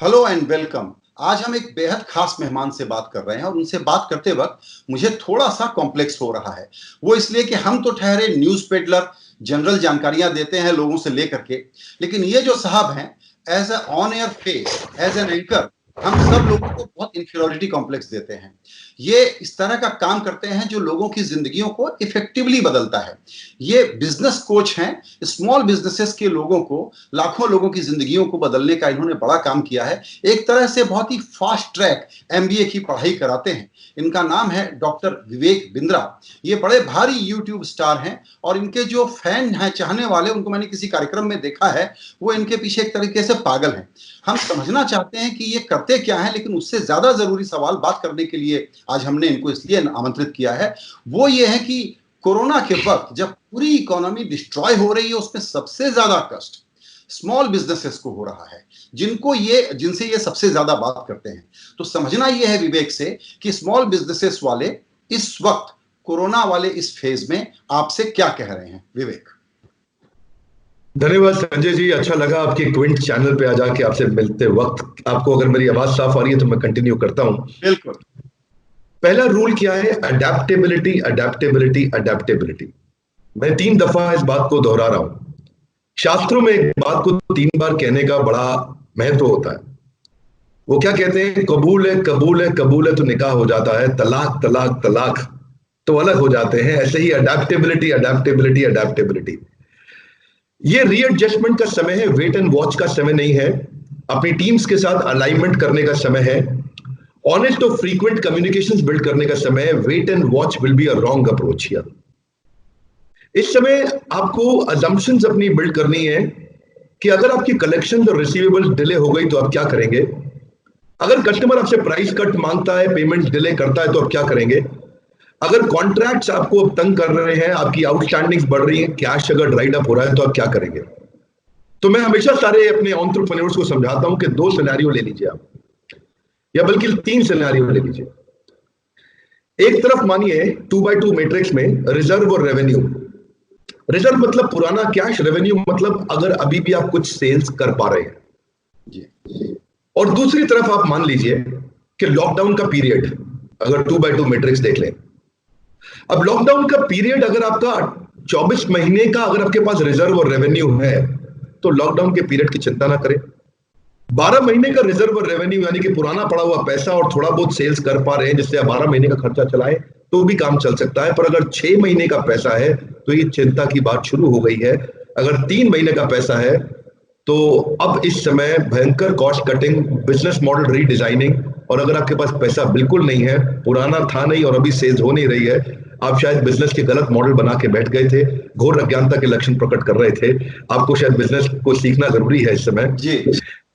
Hello and welcome. आज हम एक बेहद खास मेहमान से बात कर रहे हैं और उनसे बात करते वक्त मुझे थोड़ा सा कॉम्प्लेक्स हो रहा है। वो इसलिए कि हम तो ठहरे न्यूज़ पेडलर, जनरल जानकारियां देते हैं लोगों से लेकर के, लेकिन ये जो साहब हैं, as a on air face, as an anchor, हम सब लोगों को बहुत इंफीरियरिटी कॉम्प्लेक्स देते हैं। ये इस तरह का काम करते हैं जो लोगों की जिंदगियों को इफेक्टिवली बदलता है। ये बिजनेस कोच हैं। स्मॉल बिजनेसेस के लोगों को, लाखों लोगों की जिंदगियों को बदलने का इन्होंने बड़ा काम किया है। एक तरह से बहुत ही फास्ट ट्रैक एमबीए की पढ़ाई कराते हैं। इनका नाम है डॉक्टर विवेक बिंद्रा। ये बड़े भारी यूट्यूब स्टार हैं और इनके जो फैन हैं, चाहने वाले, उनको मैंने किसी कार्यक्रम में देखा है, वो इनके पीछे एक तरीके से पागल हैं। हम समझना चाहते हैं कि ये करते क्या है, लेकिन उससे ज्यादा जरूरी सवाल बात करने के लिए आज हमने इनको इसलिए आमंत्रित किया है। वो ये है कि कोरोना के वक्त जब पूरी इकोनॉमी डिस्ट्रॉय हो रही है, उसमें सबसे ज्यादा कष्ट स्मॉल बिजनेसेस को हो रहा है, जिनसे ये सबसे ज्यादा बात करते हैं। तो समझना ये है विवेक से कि स्मॉल बिजनेसेस वाले इस वक्त कोरोना वाले इस फेज में आपसे क्या कह रहे हैं। विवेक। धन्यवाद संजय जी, अच्छा लगा आपके क्विंट चैनल पे आ जाके आपसे मिलते वक्त। आपको अगर मेरी आवाज साफ आ रही है तो मैं कंटिन्यू करता हूं। बिल्कुल। पहला रूल क्या है? Adaptability, adaptability, adaptability. मैं 3 दफा इस बात को दोहरा रहा हूं। शास्त्रों में एक बात को 3 बार कहने का बड़ा महत्व होता है। वो क्या कहते हैं? कबूल है, कबूल है, कबूल है तो निकाह हो जाता है, तलाक तलाक तलाक तो अलग हो जाते हैं। ऐसे ही अडेप्टेबिलिटी, अडेप्टेबिलिटी, अडेप्टेबिलिटी। ये रीएडजस्टमेंट का समय है, वेट एंड वॉच का समय नहीं है। अपनी टीम्स के साथ अलाइनमेंट करने का समय है। ऑनेस्ट और फ्रीक्वेंट कम्युनिकेशंस बिल्ड करने का समय है। Wait and watch will be a wrong approach here. इस समय आपको अजम्पशंस अपनी बिल्ड करनी है कि अगर आपकी कलेक्शन और रिसीवेबल डिले हो गई तो आप क्या करेंगे। अगर कस्टमर आपसे प्राइस कट मांगता है, पेमेंट डिले करता है तो आप क्या करेंगे। अगर कॉन्ट्रैक्ट्स आपको अब तंग कर रहे हैं, आपकी आउटस्टैंडिंग्स बढ़ रही हैं, कैश अगर ड्राइड अप हो रहा है तो आप क्या करेंगे। तो मैं हमेशा सारे अपने एंटरप्रेन्योर्स को समझाता हूं कि 2 सिनेरियो ले लीजिए आप, या बल्कि 3 सिनेरियो ले लीजिए। एक तरफ मानिए 2x2 मैट्रिक्स में रिजर्व और रेवेन्यू। रिजर्व मतलब पुराना कैश, रेवेन्यू मतलब अगर अभी भी आप कुछ सेल्स कर पा रहे हैं जी। और दूसरी तरफ आप मान लीजिए कि लॉकडाउन का पीरियड, अगर 2x2 मैट्रिक्स देख लें। अब लॉकडाउन का पीरियड अगर आपका 24 महीने का, अगर आपके पास रिजर्व और रेवेन्यू है तो लॉकडाउन के पीरियड की चिंता ना करें। 12 महीने का रिजर्व और रेवेन्यू यानी कि पुराना पड़ा हुआ पैसा और थोड़ा बहुत सेल्स कर पा रहे हैं जिससे आप 12 महीने का खर्चा चलाएं तो भी काम चल सकता है। पर अगर 6 महीने का पैसा है तो ये चिंता की बात शुरू हो गई है। अगर 3 महीने का पैसा है तो अब इस समय भयंकर cost cutting, business model redesigning, और अगर आपके पास पैसा बिल्कुल नहीं है, पुराना था नहीं और अभी सेल्स हो नहीं रही है, आप शायद बिजनेस के गलत मॉडल बना के बैठ गए थे, घोर अज्ञानता के लक्षण प्रकट कर रहे थे। आपको शायद बिजनेस को सीखना जरूरी है इस समय जी।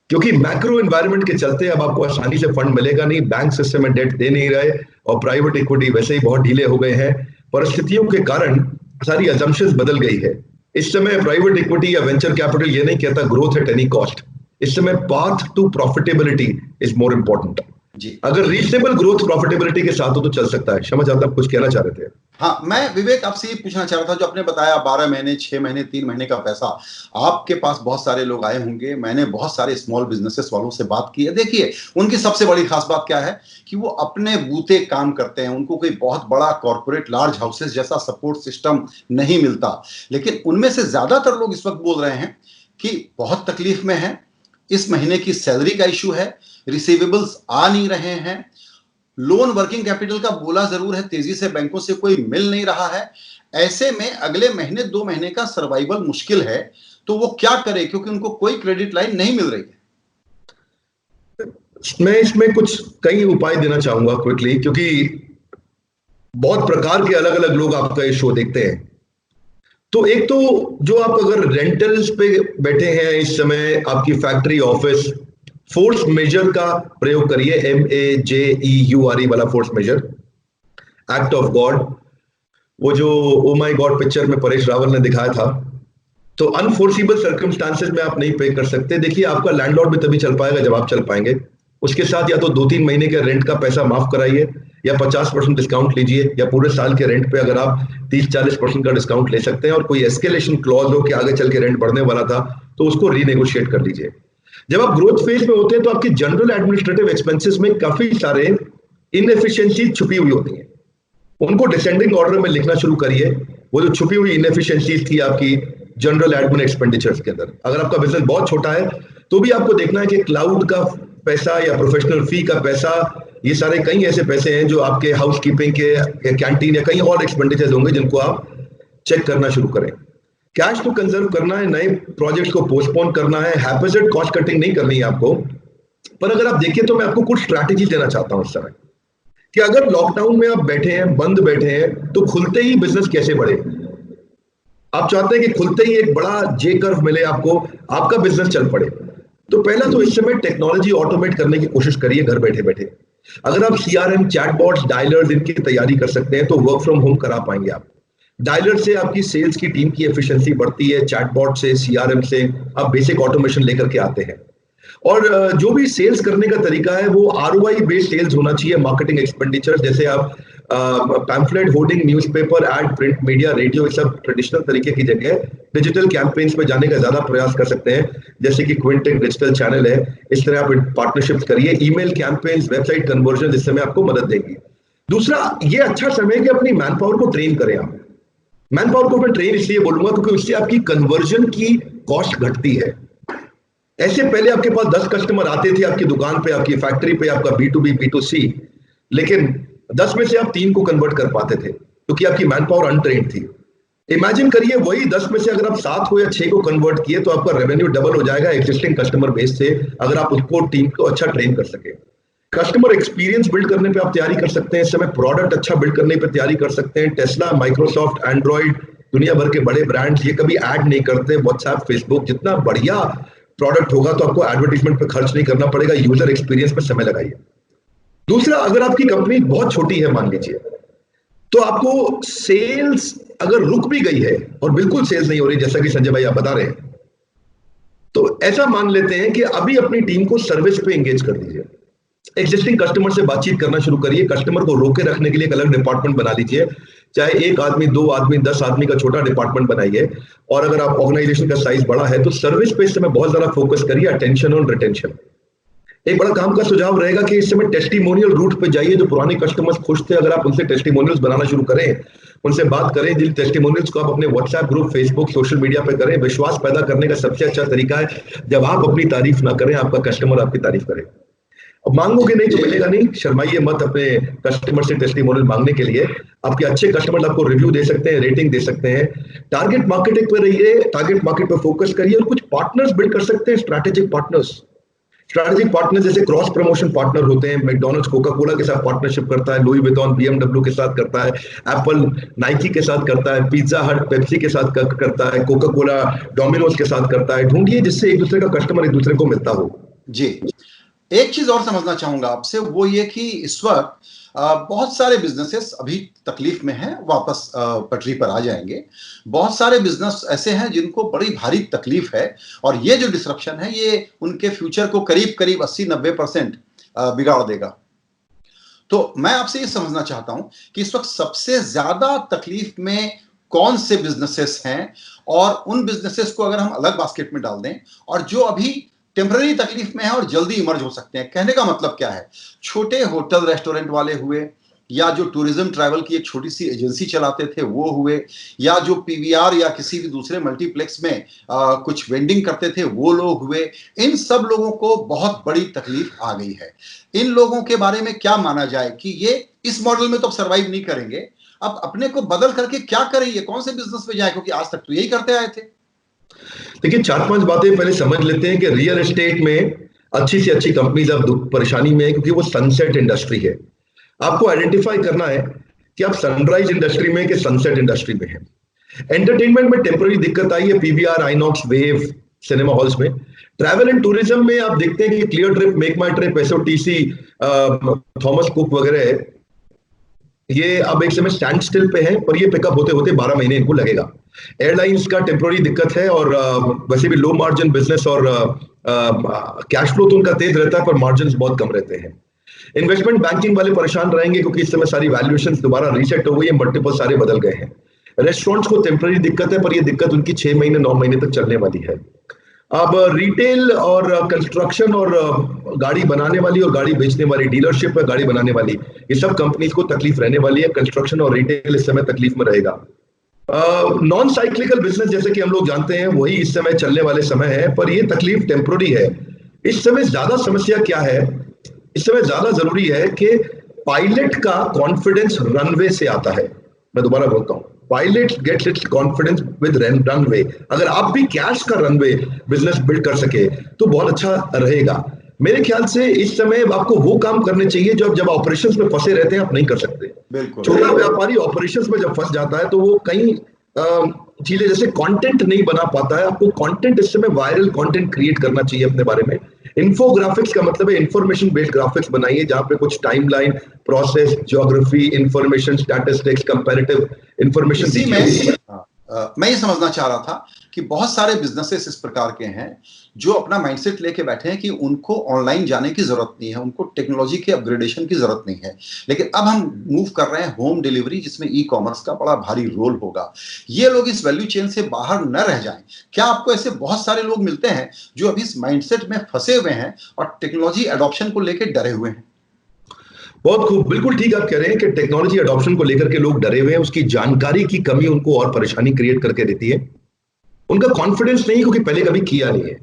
क्योंकि मैक्रो एनवायरनमेंट के चलते अब आपको आसानी से फंड मिलेगा नहीं, बैंक सिस्टम में डेट दे नहीं रहे और प्राइवेट इक्विटी वैसे ही बहुत ढीले हो गए हैं। परिस्थितियों के कारण सारी अजम्पशंस बदल गई है। इस समय प्राइवेट इक्विटी या वेंचर कैपिटल ये नहीं कहता ग्रोथ एट एनी कॉस्ट। इस समय path to profitability is more important जी। अगर रीजनेबल ग्रोथ प्रॉफिटेबिलिटी के साथ हो तो चल सकता है। क्षमा चाहता, आप कुछ कहना चाह रहे थे? हाँ, मैं विवेक आपसे ये पूछना चाह रहा था, जो आपने बताया 12 महीने, 6 महीने, 3 महीने का पैसा, आपके पास बहुत सारे लोग आए होंगे, मैंने बहुत सारे स्मॉल बिजनेसेस वालों से बात की है। देखिए, उनकी सबसे बड़ी खास बात क्या है कि वो अपने बूते काम करते हैं, उनको कोई बहुत बड़ा कॉर्पोरेट लार्ज हाउसेस जैसा सपोर्ट सिस्टम नहीं मिलता। लेकिन उनमें से ज्यादातर लोग इस वक्त बोल रहे हैं कि बहुत तकलीफ में है, इस महीने की सैलरी का इशू है, रिसीवेबल्स आ नहीं रहे हैं, लोन वर्किंग कैपिटल का बोला जरूर है, तेजी से बैंकों से कोई मिल नहीं रहा है। ऐसे में अगले महीने 2 महीने का सर्वाइवल मुश्किल है। तो वो क्या करे, क्योंकि उनको कोई क्रेडिट लाइन नहीं मिल रही है। मैं इसमें कुछ कई उपाय देना चाहूंगा क्विकली, क्योंकि बहुत प्रकार के अलग अलग लोग आपका ये शो देखते हैं। तो एक तो जो आप अगर रेंटल्स पे बैठे हैं इस समय, आपकी फैक्ट्री, ऑफिस, फोर्स मेजर का प्रयोग करिए। MAJEURE वाला force majeure, act of God, वो जो ओ माई गॉड पिक्चर में परेश रावल ने दिखाया था। तो अनफोर्सिबल सर्कमस्टांसेस में आप नहीं पे कर सकते। देखिए, आपका लैंडलॉर्ड भी तभी चल पाएगा जब आप चल पाएंगे। उसके साथ या तो 2-3 महीने के रेंट का पैसा माफ कराइए, या 50% डिस्काउंट लीजिए, या पूरे साल के रेंट पे अगर आप 30-40% का डिस्काउंट ले सकते हैं और कोई एस्केलेशन क्लॉज हो कि आगे चल के रेंट बढ़ने वाला था तो उसको रीनेगोशिएट कर लीजिए। जब आप ग्रोथ फेज में होते हैं तो आपके जनरल एडमिनिस्ट्रेटिव एक्सपेंसेस में काफी सारे इनएफिशिएंसी छुपी हुई होती हैं, उनको डिसेंडिंग ऑर्डर में लिखना शुरू करिए। वो जो छुपी हुई इनएफिशिएंसीज थी आपकी जनरल एडमिन एक्सपेंडिचर्स के अंदर, अगर आपका बिजनेस बहुत छोटा है तो भी आपको देखना है कि क्लाउड का पैसा या प्रोफेशनल फी का पैसा, ये सारे कई ऐसे पैसे हैं जो आपके हाउस कीपिंग के या कैंटीन या कई और एक्सपेंडिचर्स होंगे जिनको आप चेक करना शुरू करें। कैश तो कंजर्व करना है, नए प्रोजेक्ट्स को पोस्टपोन करना है, हैपेजेड कॉस्ट कटिंग नहीं करनी है आपको। पर अगर आप देखिए तो मैं आपको कुछ स्ट्रैटेजी देना चाहता हूं इस समय कि अगर लॉकडाउन में आप बैठे हैं, बंद बैठे हैं, तो खुलते ही बिजनेस कैसे बढ़े। आप चाहते हैं कि खुलते ही एक बड़ा जे कर्व मिले आपको, आपका बिजनेस चल पड़े। तो पहला तो इस समय टेक्नोलॉजी ऑटोमेट करने की कोशिश करिए घर बैठे बैठे। अगर आप सीआरएम, चैटबॉट्स, डायलर्स इनकी तैयारी कर सकते हैं तो वर्क फ्रॉम होम करा पाएंगे आप। डायलर से आपकी सेल्स की टीम की एफिशिएंसी बढ़ती है, चैटबॉट से, सीआरएम से आप बेसिक ऑटोमेशन लेकर के आते हैं। और जो भी सेल्स करने का तरीका है वो आरओआई बेस्ड सेल्स होना चाहिए। मार्केटिंग एक्सपेंडिचर जैसे आप pamphlet, hoarding, newspaper, ad, print media, radio, ये सब ट्रेडिशनल तरीके की जगह डिजिटल कैंपेन्स पे जाने का ज्यादा प्रयास कर सकते हैं, जैसे कि क्विंट एक डिजिटल चैनल है। इस तरह आप पार्टनरशिप्स करिए। ईमेल कैंपेन्स, वेबसाइट कन्वर्जन इस समय आपको मदद देगी। दूसरा, ये अच्छा समय है कि अपनी मैन पावर को ट्रेन करें आप। मैन पावर को मैं ट्रेन इसलिए बोलूंगा क्योंकि उससे आपकी कन्वर्जन की कॉस्ट घटती है। ऐसे पहले आपके पास 10 कस्टमर आते थे आपकी दुकान पे, आपकी फैक्ट्री पे, आपका B2B, B2C, लेकिन 10 में से आप 3 को कन्वर्ट कर पाते थे क्योंकि आपकी मैन पावर अनट्रेन्ड थी। इमेजिन करिए वही 10 में से अगर आप 7 को या 6 को कन्वर्ट किए तो आपका रेवेन्यू डबल हो जाएगा एक्जिस्टिंग कस्टमर बेस से, अगर आप उसको टीम को अच्छा ट्रेन कर सके। कस्टमर एक्सपीरियंस बिल्ड करने पे आप तैयारी कर सकते हैं इस समय, प्रोडक्ट अच्छा बिल्ड करने पे तैयारी कर सकते हैं। टेस्ला, माइक्रोसॉफ्ट, एंड्रॉइड, दुनिया भर के बड़े ब्रांड्स ये कभी ऐड नहीं करते। व्हाट्सएप, फेसबुक, जितना बढ़िया प्रोडक्ट होगा तो आपको एडवर्टाइजमेंट पे खर्च नहीं करना पड़ेगा, यूजर एक्सपीरियंस पे समय लगाइए। दूसरा, अगर आपकी कंपनी बहुत छोटी है मान लीजिए, तो आपको सेल्स अगर रुक भी गई है और बिल्कुल सेल्स नहीं हो रही जैसा कि संजय भाई आप बता रहे हैं, तो ऐसा मान लेते हैं कि अभी अपनी टीम को सर्विस पे एंगेज कर दीजिए। एग्जिस्टिंग कस्टमर से बातचीत करना शुरू करिए। कस्टमर को रोके रखने के लिए एक अलग डिपार्टमेंट बना लीजिए, चाहे 1 आदमी, 2 आदमी, 10 आदमी का छोटा डिपार्टमेंट बनाइए। और अगर आप ऑर्गेनाइजेशन का साइज बड़ा है तो सर्विस पे इस समय बहुत ज्यादा फोकस करिए, अटेंशन और रिटेंशन। एक बड़ा काम का सुझाव रहेगा कि इस समय टेस्टिमोनियल रूट पे जाइए। जो पुराने कस्टमर्स खुश थे, अगर आप उनसे टेस्टिमोनियल्स बनाना शुरू करें, उनसे बात करें, जिन टेस्टिमोनियल्स को आप अपने WhatsApp group, Facebook, social media पे करें। विश्वास पैदा करने का सबसे अच्छा तरीका है जब आप अपनी तारीफ ना करें, आपका कस्टमर आपकी तारीफ करे। अब मांगोगे नहीं तो मिलेगा नहीं, शर्माइए मत अपने कस्टमर से टेस्टिमोनियल मांगने के लिए। आपके अच्छे कस्टमर आपको रिव्यू दे सकते हैं, रेटिंग दे सकते हैं। टारगेट मार्केटिंग पर रहिए, टारगेट मार्केट पर फोकस करिए और कुछ पार्टनर्स बिल्ड कर सकते हैं, स्ट्रैटेजिक पार्टनर्स जैसे क्रॉस प्रमोशन पार्टनर होते हैं। मैकडॉनल्ड्स कोका कोला के साथ पार्टनरशिप करता है, लुई विटॉन BMW के साथ करता है, एप्पल नाइकी के साथ करता है, पिज्जा हट पेप्सी के साथ करता है, कोका कोला डोमिनोज के साथ करता है। ढूंढिए जिससे एक दूसरे का कस्टमर एक दूसरे को मिलता हो। जी, एक चीज और समझना चाहूंगा आपसे, वो ये कि इस वक्त बहुत सारे बिजनेसेस अभी तकलीफ में हैं, वापस पटरी पर आ जाएंगे। बहुत सारे बिजनेस ऐसे हैं जिनको बड़ी भारी तकलीफ है और ये जो डिसरप्शन है ये उनके फ्यूचर को करीब करीब 80-90% बिगाड़ देगा। तो मैं आपसे ये समझना चाहता हूं कि इस वक्त सबसे ज्यादा तकलीफ में कौन से बिजनेसेस हैं, और उन बिजनेसेस को अगर हम अलग बास्केट में डाल दें, और जो अभी टेम्पररी तकलीफ में है और जल्दी इमर्ज हो सकते हैं। कहने का मतलब क्या है, छोटे होटल रेस्टोरेंट वाले हुए, या जो टूरिज्म ट्रैवल की एक छोटी सी एजेंसी चलाते थे वो हुए, या जो पीवीआर या किसी भी दूसरे मल्टीप्लेक्स में कुछ वेंडिंग करते थे वो लोग हुए। इन सब लोगों को बहुत बड़ी तकलीफ आ गई है। इन लोगों के बारे में क्या माना जाए कि ये इस मॉडल में तो सर्वाइव नहीं करेंगे, अब अपने को बदल करके क्या करें, ये कौन से बिजनेस में जाए, क्योंकि आज तक तो यही करते आए थे। देखिए 4-5 बातें पहले समझ लेते हैं कि रियल एस्टेट में अच्छी से अच्छी कंपनीज अब परेशानी में है क्योंकि वो सनसेट इंडस्ट्री है। आपको आइडेंटिफाई करना है कि आप सनराइज इंडस्ट्री में कि सनसेट इंडस्ट्री में है। एंटरटेनमेंट में टेम्पररी दिक्कत आई है, PVR, INOX, wave, cinema halls में। ट्रैवल एंड टूरिज्म में आप देखते हैं कि क्लियर ट्रिप, मेक माई ट्रिप, एसओटीसी, थॉमस कुक वगैरह, ये अब एक समय स्टैंड स्टिल पे है, पर ये पिकअप होते होते 12 महीने इनको लगेगा। एयरलाइंस का टेम्पररी दिक्कत है और वैसे भी लो मार्जिन बिजनेस और कैश फ्लो तो उनका तेज रहता है पर मार्जिन बहुत कम रहते हैं। इन्वेस्टमेंट बैंकिंग वाले परेशान रहेंगे क्योंकि इस समय सारी वैल्यूएशन दोबारा रीसेट हो गई है, मल्टीपल सारे बदल गए हैं। रेस्टोरेंट्स को टेम्पररी दिक्कत है पर ये दिक्कत उनकी 6 महीने 9 महीने तक चलने वाली है। अब रिटेल और कंस्ट्रक्शन और गाड़ी बनाने वाली और गाड़ी बेचने वाली, डीलरशिप है गाड़ी बनाने वाली, ये सब कंपनीज को तकलीफ रहने वाली है। कंस्ट्रक्शन और रिटेल इस समय तकलीफ में रहेगा। नॉन साइक्लिकल बिजनेस जैसे कि हम लोग जानते हैं वही इस समय चलने वाले समय है, पर ये तकलीफ टेम्पोररी है। इस समय ज्यादा समस्या क्या है, इस समय ज्यादा जरूरी है कि पायलट का कॉन्फिडेंस रनवे से आता है। मैं दोबारा बोलता हूं, pilot gets its confidence with runway. अगर आप भी कैश का रनवे बिजनेस बिल्ड कर सके तो बहुत अच्छा रहेगा। मेरे ख्याल से इस समय आपको वो काम करने चाहिए जो जब ऑपरेशंस में फंसे रहते हैं आप नहीं कर सकते। बिल्कुल छोटा व्यापारी ऑपरेशंस में जब फंस जाता है तो वो कई चीजें जैसे कंटेंट नहीं बना पाता है। आपको कंटेंट इस समय वायरल कंटेंट क्रिएट करना चाहिए अपने बारे में। इन्फोग्राफिक्स का मतलब है इंफॉर्मेशन बेस्ड ग्राफिक्स बनाइए जहां पे कुछ timeline, process, geography, information, statistics, comparative information इसी में दीजिए। मैं ये समझना चाह रहा था कि बहुत सारे बिजनेसेस इस प्रकार के हैं जो अपना माइंडसेट लेके बैठे हैं कि उनको ऑनलाइन जाने की जरूरत नहीं है, उनको टेक्नोलॉजी के अपग्रेडेशन की जरूरत नहीं है, लेकिन अब हम मूव कर रहे हैं होम डिलीवरी जिसमें ई कॉमर्स का बड़ा भारी रोल होगा। ये लोग इस वैल्यू चेन से बाहर न रह जाएं। क्या आपको ऐसे बहुत सारे लोग मिलते हैं जो अभी इस माइंडसेट में फंसे हुए हैं और टेक्नोलॉजी एडॉप्शन को लेकर डरे हुए हैं? बहुत खूब, बिल्कुल ठीक आप कह रहे हैं कि टेक्नोलॉजी अडॉप्शन को लेकर के लोग डरे हुए हैं। उसकी जानकारी की कमी उनको और परेशानी क्रिएट करके देती है। उनका कॉन्फिडेंस नहीं क्योंकि पहले कभी किया नहीं है।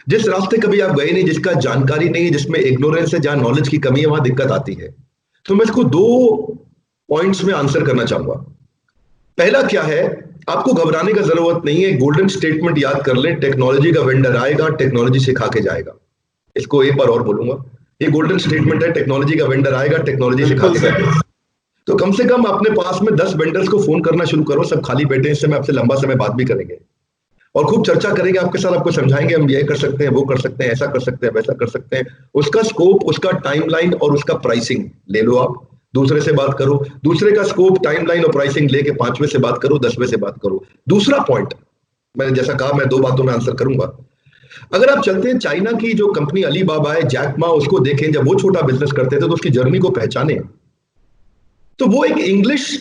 जिस रास्ते कभी आप गए नहीं, जिसका जानकारी नहीं है, जिसमें इग्नोरेंस है, जहां नॉलेज की कमी है वहां दिक्कत आती है। तो मैं इसको दो पॉइंट्स में आंसर करना चाहूंगा। पहला क्या है, आपको घबराने का जरूरत नहीं है। गोल्डन स्टेटमेंट याद कर लें, टेक्नोलॉजी का वेंडर आएगा, टेक्नोलॉजी सिखा के जाएगा। इसको एक बार और बोलूंगा, ये गोल्डन स्टेटमेंट है, टेक्नोलॉजी का वेंडर आएगा, टेक्नोलॉजी सिखा बिल्कुल के सर। जाएगा। तो कम से कम अपने पास में 10 वेंडर्स को फोन करना शुरू करो, सब खाली बैठे हैं, इस समय आपसे लंबा समय बात भी करेंगे और खूब चर्चा करेंगे आपके साथ। आपको समझाएंगे हम ये कर सकते हैं, वो कर सकते हैं, ऐसा कर सकते हैं, वैसा कर सकते हैं। उसका स्कोप, उसका टाइमलाइन और उसका प्राइसिंग ले लो। आप दूसरे से बात करो, दूसरे का स्कोप, टाइमलाइन और प्राइसिंग लेके 5वें से बात करो, 10वें से बात करो। दूसरा पॉइंट, मैंने जैसा कहा मैं 2 बातों में आंसर करूंगा। अगर आप चलते हैं चाइना की जो कंपनी अलीबाबा है, जैक मा, उसको देखें, जब वो छोटा बिजनेस करते थे तो उसकी जर्नी को पहचाने। तो वो एक इंग्लिश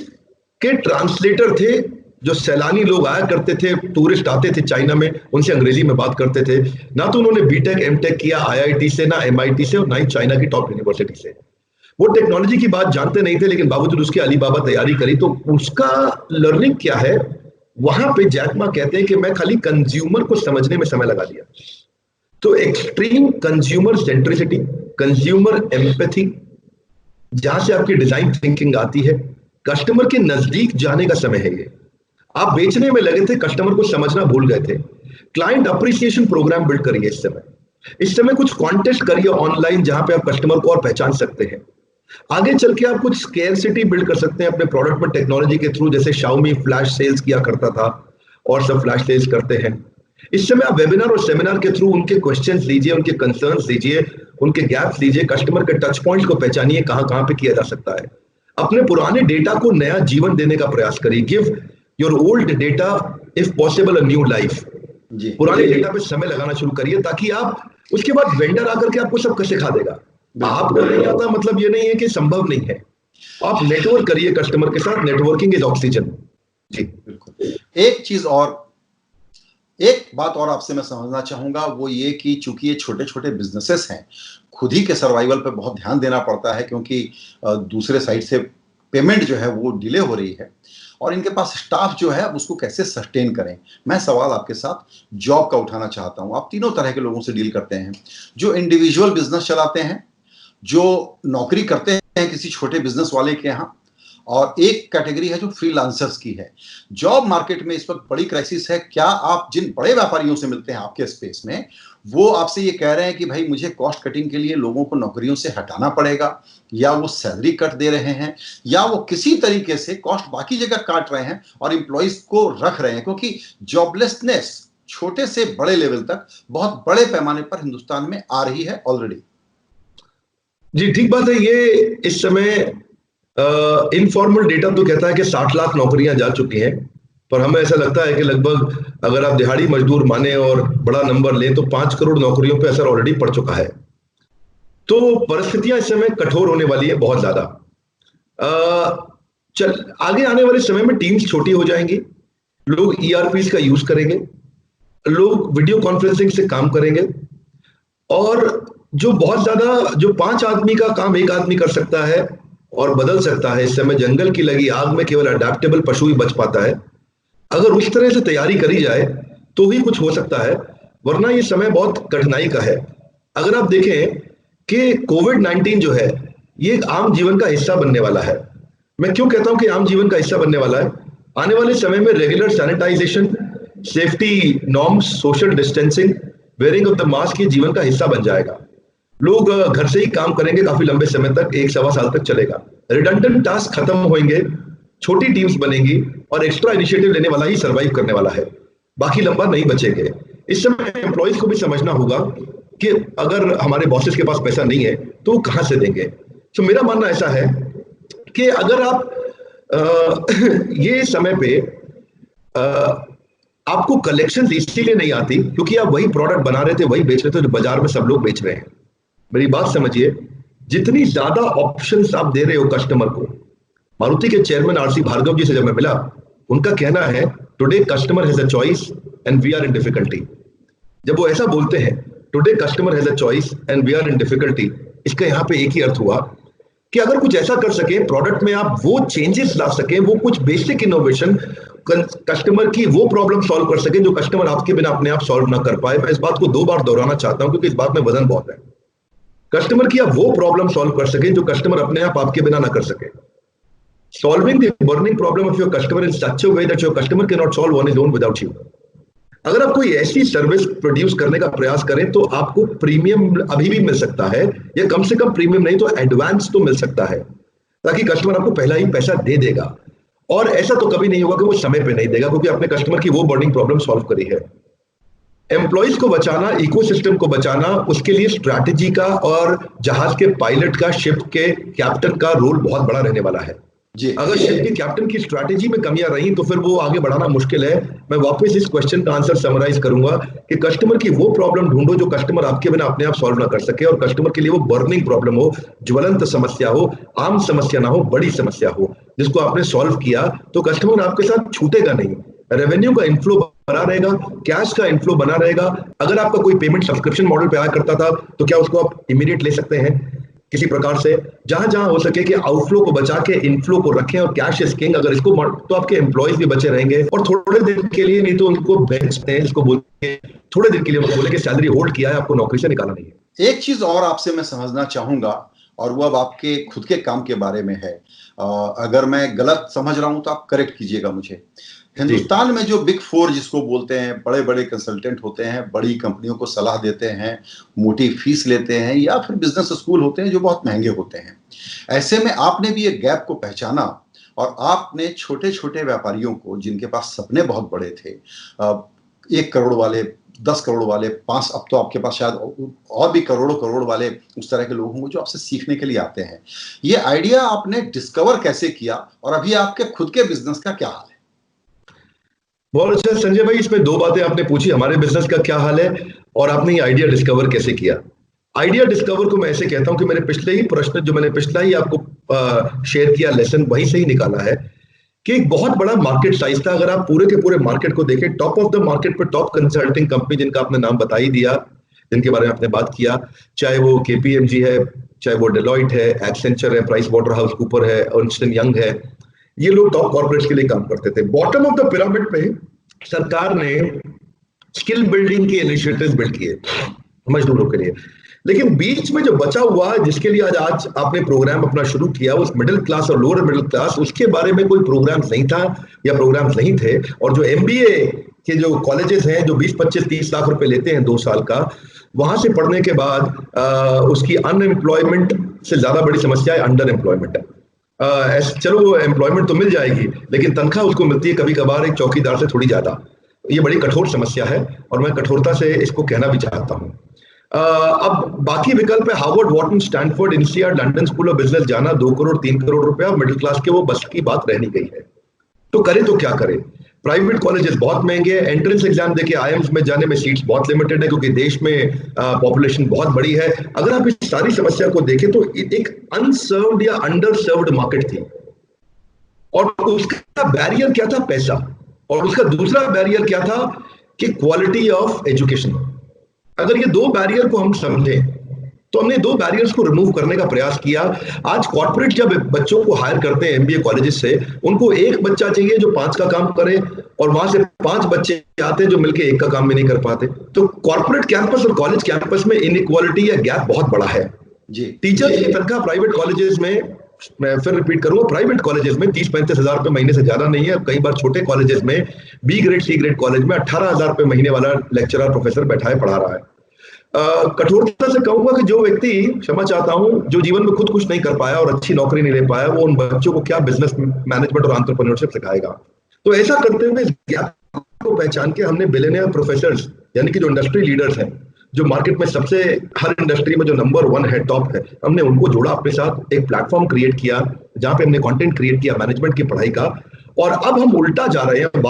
के ट्रांसलेटर थे। जो सैलानी लोग आया करते थे, टूरिस्ट आते थे चाइना में, उनसे अंग्रेजी में बात करते थे। ना तो उन्होंने बीटेक एमटेक किया आईआईटी से, ना एमआईटी से, और ना ही चाइना की टॉप यूनिवर्सिटी से। वो टेक्नोलॉजी की बात जानते नहीं थे, लेकिन बावजूद उसके अलीबाबा तैयारी करी। तो उसका लर्निंग क्या है, वहां पे जैकमा कहते हैं कि मैं खाली कंज्यूमर को समझने में समय लगा दिया। तो extreme consumer centricity, consumer empathy, जहां से आपकी डिजाइन थिंकिंग आती है, कस्टमर के नजदीक जाने का समय है ये। आप बेचने में लगे थे, कस्टमर को समझना भूल गए थे। क्लाइंट अप्रिसिएशन प्रोग्राम बिल्ड करिए इस समय कुछ कॉन्टेस्ट करिए ऑनलाइन जहां पे आप कस्टमर को और पहचान सकते हैं। आगे चल के आप कुछ स्केर्सिटी बिल्ड कर सकते हैं अपने प्रोडक्ट में टेक्नोलॉजी के थ्रू, जैसे शाओमी फ्लैश सेल्स किया करता था और सब फ्लैश सेल्स करते हैं। इस समय आप वेबिनार और सेमिनार के थ्रू उनके क्वेश्चंस लीजिए, उनके कंसर्न्स लीजिए, उनके गैप्स लीजिए, कस्टमर के टच पॉइंट्स को पहचानिए, कहां कहां पे किया जा सकता है। अपने पुराने डेटा को नया जीवन देने का प्रयास करिए। Give your old data if possible a new life. जी पुराने डेटा पे समय लगाना शुरू करिए, ताकि आप उसके बाद वेंडर आकर के आपको सब सिखा देगा। आपको नहीं आता मतलब ये नहीं है कि संभव नहीं है। आप नेटवर्क करिए कस्टमर के साथ, नेटवर्किंग इज ऑक्सीजन। जी बिल्कुल। एक बात और आपसे मैं समझना चाहूंगा, वो ये कि चूंकि ये छोटे छोटे बिजनेसेस हैं, खुद ही के सर्वाइवल पे बहुत ध्यान देना पड़ता है, क्योंकि दूसरे साइड से पेमेंट जो है वो डिले हो रही है और इनके पास स्टाफ जो है उसको कैसे सस्टेन करें। मैं सवाल आपके साथ जॉब का उठाना चाहता हूं। आप तीनों तरह के लोगों से डील करते हैं, जो इंडिविजुअल बिजनेस चलाते हैं, जो नौकरी करते हैं किसी छोटे बिजनेस वाले के यहाँ, और एक कैटेगरी है जो फ्रीलांसर्स की है। जॉब मार्केट में इस वक्त बड़ी क्राइसिस है। क्या आप जिन बड़े व्यापारियों से मिलते हैं आपके स्पेस में, वो आपसे ये कह रहे हैं कि भाई मुझे कॉस्ट कटिंग के लिए लोगों को नौकरियों से हटाना पड़ेगा, या वो सैलरी कट दे रहे हैं, या वो किसी तरीके से कॉस्ट बाकी जगह काट रहे हैं और एम्प्लॉइज को रख रहे हैं, क्योंकि जॉबलेसनेस छोटे से बड़े लेवल तक बहुत बड़े पैमाने पर हिंदुस्तान में आ रही है ऑलरेडी? जी ठीक बात है। ये इस समय इनफॉर्मल डेटा तो कहता है कि 60 लाख नौकरियां जा चुकी हैं, पर हमें ऐसा लगता है कि लगभग अगर आप दिहाड़ी मजदूर माने और बड़ा नंबर लें तो 5 करोड़ नौकरियों पे असर ऑलरेडी पड़ चुका है। तो परिस्थितियां इस समय कठोर होने वाली है बहुत ज्यादा। चल आगे आने वाले समय में टीम्स छोटी हो जाएंगी, लोग ईआरपीस का यूज करेंगे, लोग वीडियो कॉन्फ्रेंसिंग से काम करेंगे, और जो बहुत ज्यादा, जो 5 आदमी का काम 1 आदमी कर सकता है और बदल सकता है, इस समय जंगल की लगी आग में केवल अडेप्टेबल पशु ही बच पाता है। अगर उस तरह से तैयारी करी जाए तो ही कुछ हो सकता है, वरना ये समय बहुत कठिनाई का है। अगर आप देखें कि कोविड-19 जो है ये एक आम जीवन का हिस्सा बनने वाला है। मैं क्यों कहता हूं कि आम जीवन का हिस्सा बनने वाला है? आने वाले समय में regular sanitization, safety norms, social distancing, wearing of the mask ये जीवन का हिस्सा बन जाएगा। लोग घर से ही काम करेंगे काफी लंबे समय तक, 1-1.25 साल तक चलेगा। रिडंडेंट टास्क खत्म होंगे, छोटी टीम्स बनेंगी और एक्स्ट्रा इनिशिएटिव लेने वाला ही सर्वाइव करने वाला है, बाकी लंबा नहीं बचेंगे। इस समय एम्प्लॉइज को भी समझना होगा कि अगर हमारे बॉसेस के पास पैसा नहीं है तो वो कहां से देंगे। तो मेरा मानना ऐसा है कि अगर आप ये समय पे आपको कलेक्शन इसीलिए नहीं आती क्योंकि आप वही प्रोडक्ट बना रहे थे, वही बेच रहे थे जो बाजार में सब लोग बेच रहे हैं। मेरी बात समझिए, जितनी ज्यादा ऑप्शंस आप दे रहे हो कस्टमर को, मारुति के चेयरमैन आरसी भार्गव जी से जब मैं मिला, उनका कहना है today customer has a choice and we are in difficulty. जब वो ऐसा बोलते हैं today customer has a choice and we are in difficulty, इसका यहाँ पे एक ही अर्थ हुआ कि अगर कुछ ऐसा कर सके प्रोडक्ट में, आप वो चेंजेस ला सके, वो कुछ बेसिक इनोवेशन कस्टमर की वो प्रॉब्लम सॉल्व कर सके जो कस्टमर आपके बिना अपने आप सॉल्व ना कर पाए। मैं इस बात को 2 बार दोहराना चाहता हूं क्योंकि इस बात में वजन बहुत है। कस्टमर की आप वो प्रॉब्लम सॉल्व कर सके जो कस्टमर अपने आप आपके बिना ना कर सके। Solving the burning problem of your customer in such a way that your customer can not solve on his own without you. अगर आप कोई ऐसी सर्विस प्रोड्यूस करने का प्रयास करें तो आपको प्रीमियम अभी भी मिल सकता है, या कम से कम प्रीमियम नहीं तो एडवांस तो मिल सकता है, ताकि कस्टमर आपको पहला ही पैसा दे देगा। और ऐसा तो कभी नहीं होगा कि वो समय पे नहीं देगा, क्योंकि अपने कस्टमर की वो बर्निंग प्रॉब्लम सॉल्व करी है। एम्प्लॉइज को बचाना, इकोसिस्टम को बचाना, उसके लिए स्ट्रैटेजी का और जहाज के पायलट का, शिप के कैप्टन का रोल बहुत बड़ा रहने वाला है। अगर शिप के कैप्टन की स्ट्रैटेजी में कमियां रही तो फिर वो आगे बढ़ाना मुश्किल है। मैं वापस इस क्वेश्चन का आंसर समराइज करूंगा कि कस्टमर की वो प्रॉब्लम ढूंढो जो कस्टमर आपके बिना अपने आप सॉल्व ना कर सके, और कस्टमर के लिए वो बर्निंग प्रॉब्लम हो, ज्वलंत समस्या हो, आम समस्या ना हो, बड़ी समस्या हो, जिसको आपने सॉल्व किया तो कस्टमर आपके साथ छूटेगा नहीं। रेवेन्यू का इनफ्लो बना रहेगा, कैश का इनफ्लो बना रहेगा। अगर आपका कोई पेमेंट सब्सक्रिप्शन मॉडल पे आया करता था तो क्या उसको आप इमीडिएट ले सकते हैं किसी प्रकार से? जहां जहां हो सके कि आउटफ्लो को बचा के इनफ्लो को रखें, और कैश इज किंग। अगर इसको तो आपके एम्प्लॉइज भी बचे रहेंगे, और थोड़े दिन के लिए नहीं तो उनको बेचते हैं, इसको बोलते हैं थोड़े दिन के लिए उनको बोले कि सैलरी होल्ड किया है, आपको नौकरी से निकाला नहीं है। एक चीज और आपसे मैं समझना चाहूंगा, और वो अब आपके खुद के काम के बारे में है। अगर मैं गलत समझ रहा हूं तो आप करेक्ट कीजिएगा मुझे। हिंदुस्तान में जो बिग 4 जिसको बोलते हैं, बड़े बड़े कंसल्टेंट होते हैं, बड़ी कंपनियों को सलाह देते हैं, मोटी फीस लेते हैं, या फिर बिजनेस स्कूल होते हैं जो बहुत महंगे होते हैं। ऐसे में आपने भी एक गैप को पहचाना और आपने छोटे छोटे व्यापारियों को, जिनके पास सपने बहुत बड़े थे, 1 करोड़ वाले, 10 करोड़ वाले, 5, अब तो आपके पास शायद और भी करोड़ों करोड़ वाले उस तरह के लोग होंगे जो आपसे सीखने के लिए आते हैं। ये आइडिया आपने डिस्कवर कैसे किया, और अभी आपके खुद के बिजनेस का क्या हाल है? बहुत अच्छा संजय भाई, इसमें 2 बातें आपने पूछी, हमारे बिजनेस का क्या हाल है और आपने ये आइडिया डिस्कवर कैसे किया। आइडिया डिस्कवर को मैं ऐसे कहता हूं कि मेरे पिछले ही प्रश्न जो मैंने पिछला ही आपको शेयर किया लेसन, वहीं से ही निकाला है कि एक बहुत बड़ा मार्केट साइज था। अगर आप पूरे के पूरे मार्केट को देखें, टॉप ऑफ द मार्केट पर टॉप कंसल्टिंग कंपनी जिनका आपने नाम बता ही दिया, जिनके बारे में आपने बात किया, चाहे वो केपीएमजी है, चाहे वो डेलॉइट है, एक्सेंचर है, प्राइस वाटर हाउस कूपर है, अर्नस्ट एंड यंग है, ये लोग टॉप कॉर्पोरेट्स के लिए काम करते थे। बॉटम ऑफ द पिरामिड पे सरकार ने स्किल बिल्डिंग के इनिशिएटिव्स बिल्ड किए मजदूरों के लिए, लेकिन बीच में जो बचा हुआ, जिसके लिए आज आपने प्रोग्राम अपना शुरू किया, उस मिडिल क्लास और लोअर मिडिल क्लास, उसके बारे में कोई प्रोग्राम नहीं था या प्रोग्राम नहीं थे। और जो एमबीए के जो कॉलेजेस हैं जो 20, 25, 30 लाख रुपए लेते हैं 2 साल का, वहां से पढ़ने के बाद उसकी अनएम्प्लॉयमेंट से ज्यादा बड़ी समस्या है अंडर एम्प्लॉयमेंट। चलो एम्प्लॉयमेंट तो मिल जाएगी, लेकिन तनख्वाह उसको मिलती है कभी कभार एक चौकीदार से थोड़ी ज्यादा। ये बड़ी कठोर समस्या है और मैं कठोरता से इसको कहना भी चाहता हूँ। अब बाकी विकल्प है Harvard, Wharton, Stanford, INSEAD, London School of Business जाना, 2 करोड़ 3 करोड़ रुपया, मिडिल क्लास के वो बस की बात रह नहीं गई है। तो करे तो क्या करे? प्राइवेट कॉलेजेस बहुत महंगे हैं, एंट्रेंस एग्जाम देके आईएम्स में जाने में सीट्स बहुत लिमिटेड है क्योंकि देश में पॉपुलेशन बहुत बड़ी है। अगर आप इस सारी समस्या को देखें तो एक अनसर्व्ड या अंडर सर्व्ड मार्केट थी, और उसका बैरियर क्या था? पैसा। और उसका दूसरा बैरियर क्या था कि क्वालिटी ऑफ एजुकेशन। अगर ये दो बैरियर को हम समझें तो हमने दो बैरियर्स को रिमूव करने का प्रयास किया। आज कॉर्पोरेट जब बच्चों को हायर करते हैं एमबीए कॉलेजेस से, उनको एक बच्चा चाहिए जो 5 का काम करे, और वहां से 5 बच्चे आते हैं जो मिलके एक का काम भी नहीं कर पाते। तो कॉर्पोरेट कैंपस और कॉलेज कैंपस में इनइक्वालिटी या गैप बहुत बड़ा है जी। टीचर्स की तनख्वाह प्राइवेट कॉलेजेस में, मैं फिर रिपीट करूंगा, प्राइवेट कॉलेजेस में 30-35 हजार रुपए महीने से ज्यादा नहीं है। कई बार छोटे कॉलेजेस में, B grade C grade college में 18,000 रुपए महीने वाला लेक्चरर प्रोफेसर बैठा है, पढ़ा रहा है। कठोरता से कहूंगा कि जो व्यक्ति, क्षमा चाहता हूं, जो जीवन में खुद कुछ नहीं कर पाया और अच्छी नौकरी नहीं ले पाया, वो उन बच्चों को क्या बिजनेस मैनेजमेंट और एंटरप्रेन्योरशिप सिखाएगा। तो ऐसा करते हुए इस गैप को पहचान के हमने बिलियनियर प्रोफेसर्स, यानी कि जो इंडस्ट्री लीडर्स हैं, जो मार्केट में सबसे, हर इंडस्ट्री में जो नंबर 1 है, टॉप है, हमने उनको जोड़ा अपने साथ, एक प्लेटफॉर्म क्रिएट किया जहां पे हमने कंटेंट क्रिएट किया मैनेजमेंट की पढ़ाई का। और अब हम उल्टा जा रहे हैं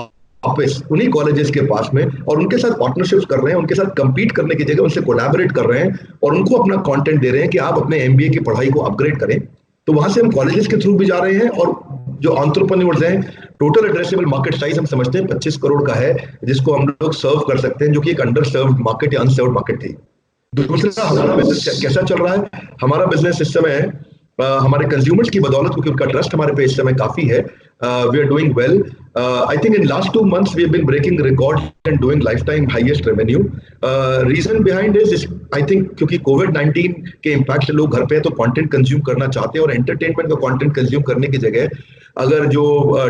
वापस उन्हीं कॉलेजेस के पास में, और उनके साथ पार्टनरशिप्स कर रहे हैं, उनके साथ कंपीट करने की जगह उनसे कोलैबोरेट कर रहे हैं और उनको अपना कंटेंट दे रहे हैं कि आप अपने एमबीए की पढ़ाई को अपग्रेड करें। तो वहां से हम कॉलेजेस के थ्रू भी जा रहे हैं, और जो एंटरप्रेन्योर्स हैं, टोटल एड्रेसेबल मार्केट साइज हम समझते हैं 25 करोड़ का है, जिसको हम लोग सर्व कर सकते हैं, जो कि एक अंडर सर्व्ड मार्केट या अनसर्व्ड मार्केट थी। दूसरा, हमारा बिजनेस कैसा चल रहा है? हमारा बिजनेस इस समय हमारे कंज्यूमर्स की बदौलत, क्योंकि उनका ट्रस्ट हमारे पे इस समय काफी है, we are doing well. I think in last 2 months we have been breaking records and doing lifetime highest revenue. Reason behind is I think क्योंकि COVID-19 के इम्पैक्ट से लोग घर पे हैं, तो कंटेंट कंज्यूम करना चाहते हैं, और एंटरटेनमेंट का कंटेंट कंज्यूम करने की जगह अगर जो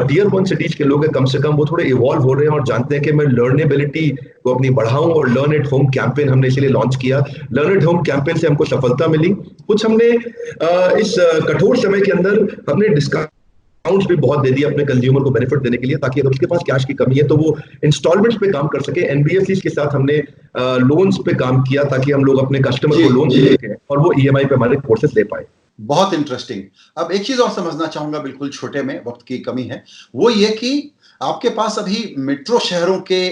टियर 1 सिटीज के लोग हैं, कम से कम वो थोड़े इवॉल्व हो रहे हैं और जानते हैं कि मैं लर्नेबिलिटी को अपनी बढ़ाऊं, और लर्न एट होम कैंपेन हमने इसीलिए लॉन्च किया। लर्न एट होम कैंपेन से हमको सफलता मिली। कुछ हमने इस कठोर समय के अंदर हमने डिस्काउंट्स भी बहुत दे दिए अपने कंज्यूमर को बेनिफिट देने के लिए, ताकि अगर उसके पास कैश की कमी है तो वो इंस्टॉलमेंट्स पे काम कर सके। एनबीएफसी के साथ हमने लोन्स पे काम किया, ताकि हम लोग अपने कस्टमर को लोन दे सकें और वो ईएमआई पे हमारे कोर्सेज ले पाए। बहुत इंटरेस्टिंग। अब एक चीज और समझना चाहूंगा, बिल्कुल छोटे में, वक्त की कमी है, वो ये कि आपके पास अभी मेट्रो शहरों के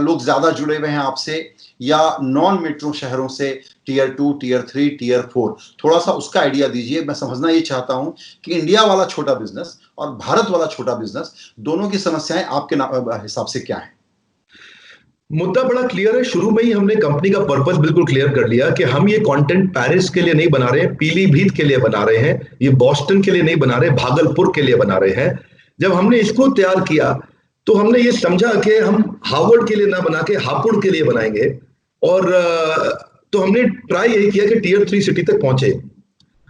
लोग ज्यादा जुड़े हुए हैं आपसे, या नॉन मेट्रो शहरों से, टियर 2, टियर 3, टियर 4, थोड़ा सा उसका आइडिया दीजिए। मैं समझना ये चाहता हूं कि इंडिया वाला छोटा बिजनेस और भारत वाला छोटा बिजनेस, दोनों की समस्याएं आपके हिसाब से क्या है? मुद्दा बड़ा क्लियर है। शुरू में ही हमने कंपनी का पर्पस बिल्कुल क्लियर कर लिया कि हम ये कंटेंट पेरिस के लिए नहीं बना रहे हैं, पीलीभीत के लिए बना रहे हैं, ये बॉस्टन के लिए नहीं बना रहे, भागलपुर के लिए बना रहे हैं। जब हमने इसको तैयार किया तो हमने ये समझा कि हम हार्वर्ड के लिए ना बना के हापुड़ के लिए बनाएंगे, और तो हमने ट्राई यही किया कि टियर 3 सिटी तक पहुंचे।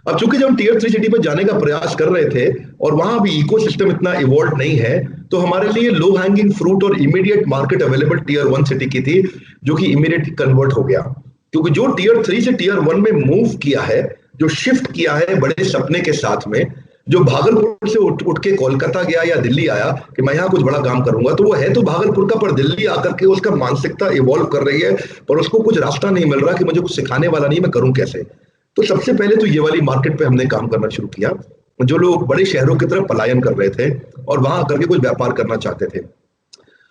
अब चूंकि जब हम टियर 3 सिटी पर जाने का प्रयास कर रहे थे और वहां भी इकोसिस्टम इतना इवॉल्व नहीं है, तो हमारे लिए लो हैंगिंग फ्रूट और immediate market available tier 1 city की थी, जो कि इमीडिएट कन्वर्ट हो गया। क्योंकि जो टियर 3 से टियर 1 में मूव किया है, जो शिफ्ट किया है बड़े सपने के साथ में, जो भागलपुर से उठ के कोलकाता गया या दिल्ली आया कि मैं यहाँ कुछ बड़ा काम करूंगा, तो वो है तो भागलपुर का, पर दिल्ली आकर के उसका मानसिकता इवॉल्व कर रही है, पर उसको कुछ रास्ता नहीं मिल रहा कि मुझे कुछ सिखाने वाला नहीं, मैं करूं कैसे। तो सबसे पहले तो ये वाली मार्केट पे हमने काम करना शुरू किया, जो लोग बड़े शहरों की तरफ पलायन कर रहे थे और वहां करके कुछ व्यापार करना चाहते थे।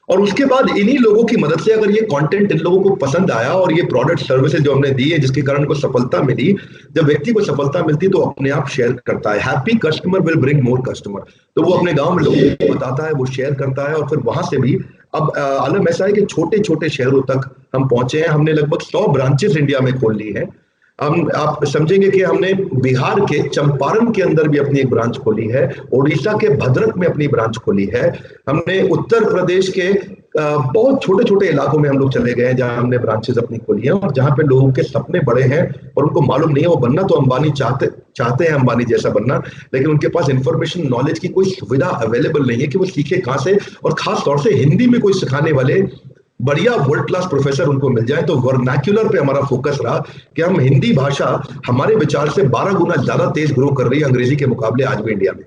और उसके बाद इन्हीं लोगों की मदद से, अगर ये कंटेंट इन लोगों को पसंद आया और ये प्रोडक्ट सर्विसेज जो हमने दी है, जिसके कारण को सफलता मिली, जब व्यक्ति को सफलता मिलती तो अपने आप शेयर करता है। Happy customer will bring more customer. तो वो अपने गांव में लोगों को बताता है, वो शेयर करता है, और फिर वहां से भी अब आलम ऐसा है कि छोटे छोटे शहरों तक हम पहुंचे हैं। हमने लगभग 100 ब्रांचेस इंडिया में खोल ली है। आप समझेंगे कि हमने बिहार के चंपारण के अंदर भी अपनी एक ब्रांच खोली है, उड़ीसा के भद्रक में अपनी ब्रांच खोली है, हमने उत्तर प्रदेश के बहुत छोटे छोटे इलाकों में हम लोग चले गए हैं जहां हमने ब्रांचेस अपनी खोली हैं, और जहां पे लोगों के सपने बड़े हैं और उनको मालूम नहीं है वो बनना तो अंबानी चाहते हैं, अंबानी जैसा बनना, लेकिन उनके पास इंफॉर्मेशन नॉलेज की कोई सुविधा अवेलेबल नहीं है कि वो सीखे कहां से, और खास तौर से हिंदी में कोई सिखाने वाले बढ़िया वर्ल्ड क्लास प्रोफेसर उनको मिल जाए। तो वर्नाक्युलर पे हमारा फोकस रहा कि हम हिंदी भाषा हमारे विचार से 12 गुना ज्यादा तेज ग्रो कर रही है अंग्रेजी के मुकाबले आज भी इंडिया में।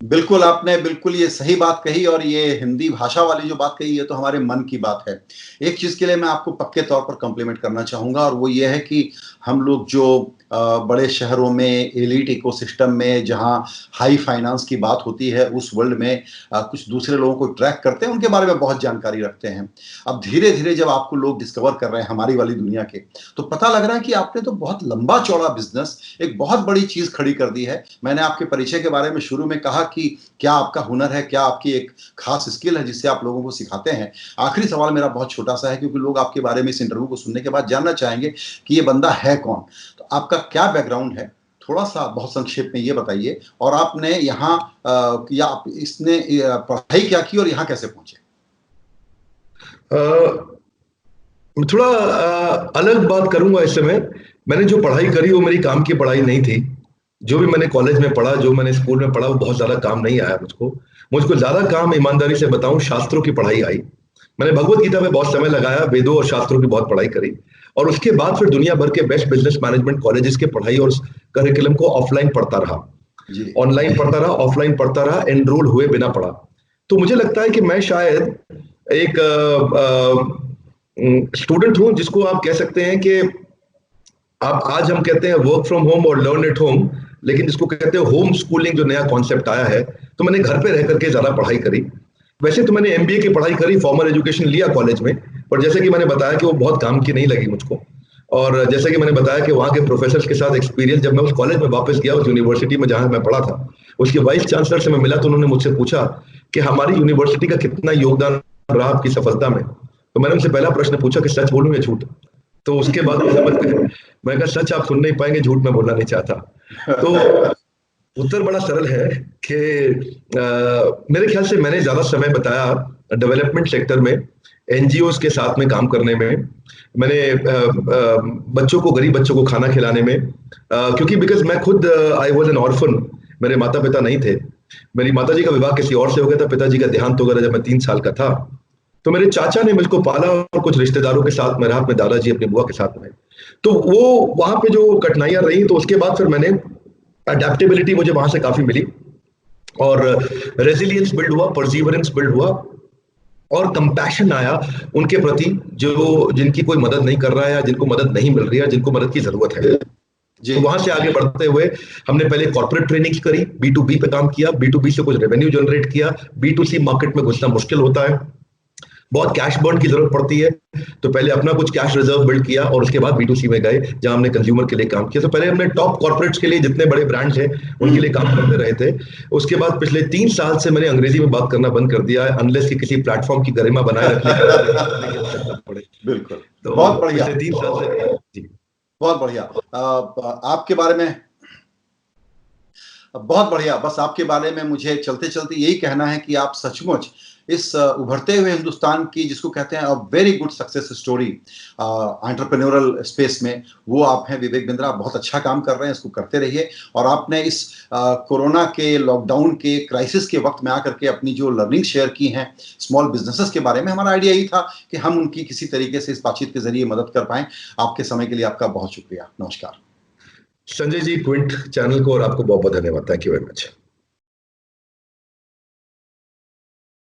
बिल्कुल, आपने बिल्कुल ये सही बात कही, और ये हिंदी भाषा वाली जो बात कही है तो हमारे मन की बात है। एक चीज के लिए मैं आपको पक्के तौर पर कॉम्प्लीमेंट करना चाहूंगा, और वो ये है कि हम लोग जो बड़े शहरों में, एलीट इकोसिस्टम में, जहां हाई फाइनेंस की बात होती है, उस वर्ल्ड में कुछ दूसरे लोगों को ट्रैक करते हैं, उनके बारे में बहुत जानकारी रखते हैं। अब धीरे धीरे जब आपको लोग डिस्कवर कर रहे हैं हमारी वाली दुनिया के, तो पता लग रहा है कि आपने तो बहुत लंबा चौड़ा बिजनेस, एक बहुत बड़ी चीज खड़ी कर दी है। मैंने आपके परिचय के बारे में शुरू में कहा कि क्या आपका हुनर है, क्या आपकी एक खास स्किल है जिससे आप लोगों को सिखाते हैं। आखिरी सवाल मेरा बहुत छोटा सा है, क्योंकि लोग आपके बारे में इस इंटरव्यू को सुनने के बाद जानना चाहेंगे कि ये बंदा है कौन। तो आपका क्या बैकग्राउंड है, थोड़ा सा बहुत संक्षेप में ये बताइए, और आपने यहाँ या इसने पढ़ाई क्या की और यहाँ कैसे पहुंचे। थोड़ा अलग बात करूंगा इस समय। मैंने जो पढ़ाई करी वो मेरी काम की पढ़ाई नहीं थी। जो भी मैंने कॉलेज में पढ़ा, जो मैंने स्कूल में पढ़ा, वो बहुत ज्यादा काम नहीं आया मुझको ज्यादा काम, ईमानदारी से बताऊं, शास्त्रों की पढ़ाई आई। मैंने भगवत गीता में बहुत समय लगाया, वेदों और शास्त्रों की बहुत पढ़ाई करी, और उसके बाद फिर दुनिया भर के बेस्ट बिजनेस मैनेजमेंट कॉलेजेस के पढ़ाई और करिकुलम को ऑफलाइन पढ़ता रहा, ऑनलाइन पढ़ता रहा, ऑफलाइन पढ़ता रहा, एनरोल हुए बिना पढ़ा। तो मुझे लगता है कि मैं शायद एक स्टूडेंट हूं जिसको आप कह सकते हैं कि आप, आज हम कहते हैं वर्क फ्रॉम होम और लर्न एट होम, लेकिन जिसको कहते हैं होम स्कूलिंग, जो नया कॉन्सेप्ट आया है, तो मैंने घर पे रह करके ज्यादा पढ़ाई करी। वैसे तो मैंने एमबीए की पढ़ाई करी, फॉर्मल एजुकेशन लिया कॉलेज में, पर जैसे कि मैंने बताया कि वो बहुत काम की नहीं लगी मुझको। और जैसे कि मैंने बताया कि वहाँ के प्रोफेसर के साथ एक्सपीरियंस, जब मैं उस कॉलेज में वापस गया, उस यूनिवर्सिटी में जहाँ मैं पढ़ा था, उसके वाइस चांसलर से मैं मिला, तो उन्होंने मुझसे पूछा कि हमारी यूनिवर्सिटी का कितना योगदान रहा आपकी सफलता में। तो मैंने उनसे पहला प्रश्न पूछा कि सच बोलूं या झूठ। तो उसके बाद वो समझ गए। मैं कहा सच आप सुन नहीं पाएंगे, झूठ मैं बोलना नहीं चाहता। तो उत्तर बड़ा सरल है कि मेरे ख्याल से मैंने ज्यादा समय बताया डेवलपमेंट सेक्टर में, एनजीओ के साथ में काम करने में। मैंने बच्चों को, गरीब बच्चों को खाना खिलाने में, क्योंकि बिकॉज मैं खुद आई वॉज एन ऑर्फन, मेरे माता पिता नहीं थे। मेरी माता जी का विवाह किसी और से हो गया था, पिताजी का देहांत हो गया जब मैं 3 साल का था। तो मेरे चाचा ने मुझको पाला, और कुछ रिश्तेदारों के साथ में रहा, अपने दादाजी, अपनी बुआ के साथ में। तो वो वहां पे जो कठिनाइयां रही, तो उसके बाद फिर मैंने अडेप्टेबिलिटी, मुझे वहां से काफी मिली, और रेजिलियंस बिल्ड हुआ, परसिवरेंस बिल्ड हुआ, और कंपैशन आया उनके प्रति जो, जिनकी कोई मदद नहीं कर रहा है, या जिनको मदद नहीं मिल रही है, जिनको मदद की जरूरत है। तो वहां से आगे बढ़ते हुए हमने पहले कॉर्पोरेट ट्रेनिंग्स करी, बी2बी पे काम किया, बी2बी से कुछ रेवेन्यू जनरेट किया। बी2सी मार्केट में घुसना मुश्किल होता है, बहुत कैश बर्न की जरूरत पड़ती है, तो पहले अपना कुछ कैश रिजर्व बिल्ड किया, और उसके बाद बी2सी में गए, जहां हमने कंज्यूमर के लिए काम किया। तो पहले हमने टॉप कॉर्पोरेट्स के लिए, जितने बड़े ब्रांड्स हैं उनके लिए काम करते रहे थे। उसके बाद पिछले 3 साल से मैंने अंग्रेजी में बात करना बंद कर दिया है, अनलेस कि किसी प्लेटफॉर्म की गरिमा बनाए रखने की आवश्यकता पड़े। बिल्कुल, तो बहुत बढ़िया, पिछले 3 साल से जी, बहुत बढ़िया। आपके बारे में बहुत बढ़िया। बस आपके बारे में मुझे चलते चलते यही कहना है कि आप सचमुच इस उभरते हुए हिंदुस्तान की, जिसको कहते हैं very good success story entrepreneurial space में, वो आप हैं विवेक बिंद्रा। बहुत अच्छा काम कर रहे हैं, इसको करते रहिए। और आपने इस कोरोना के, लॉकडाउन के, क्राइसिस के वक्त में आकर के अपनी जो लर्निंग शेयर की हैं स्मॉल बिजनेसेस के बारे में, हमारा आइडिया यही था कि हम उनकी किसी तरीके से इस बातचीत के जरिए मदद कर पाएं। आपके समय के लिए आपका बहुत शुक्रिया। नमस्कार। संजय जी, क्विंट चैनल को और आपको बहुत बहुत धन्यवाद। Thank you very much.